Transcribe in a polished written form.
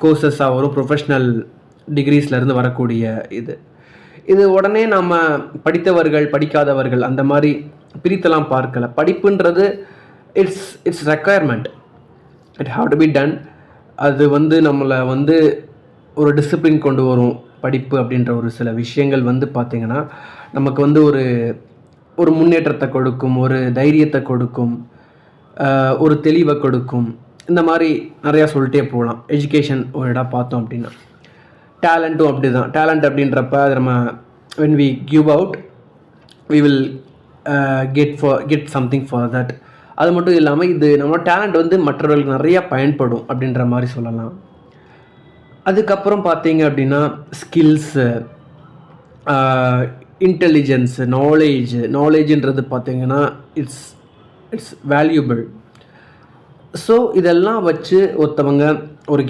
கோர்சஸாக வரும், ப்ரொஃபஷ்னல் டிகிரிஸ்லேருந்து வரக்கூடிய இது. இது உடனே நம்ம படித்தவர்கள் படிக்காதவர்கள் அந்த மாதிரி பிரித்தெல்லாம் பார்க்கல. படிப்புன்றது it's requirement, it have to be done. அது நம்மளை ஒரு டிசிப்ளின் கொண்டு வரும். படிப்பு அப்படின்ற ஒரு சில விஷயங்கள் பார்த்திங்கன்னா நமக்கு ஒரு முன்னேற்றத்தை கொடுக்கும், ஒரு தைரியத்தை கொடுக்கும், ஒரு தெளிவை கொடுக்கும். இந்த மாதிரி நிறையா சொல்லிட்டே போகலாம். எஜுகேஷன் ஒரு இடம் பார்த்தோம் அப்படின்னா, டேலண்ட்டும் அப்படி தான். டேலண்ட் அப்படின்றப்ப அது நம்ம when we give out we will get something for that. அது மட்டும் இல்லாமல் இது நம்ம டேலண்ட் மற்றவர்களுக்கு நிறையா பயன்படும் அப்படின்ற மாதிரி சொல்லலாம். அதுக்கப்புறம் பார்த்தீங்க அப்படின்னா ஸ்கில்ஸு, இன்டெலிஜென்ஸு, நாலேஜுன்றது பார்த்தீங்கன்னா இட்ஸ் வேல்யூபிள். ஸோ இதெல்லாம் வச்சு ஒருத்தவங்க ஒரு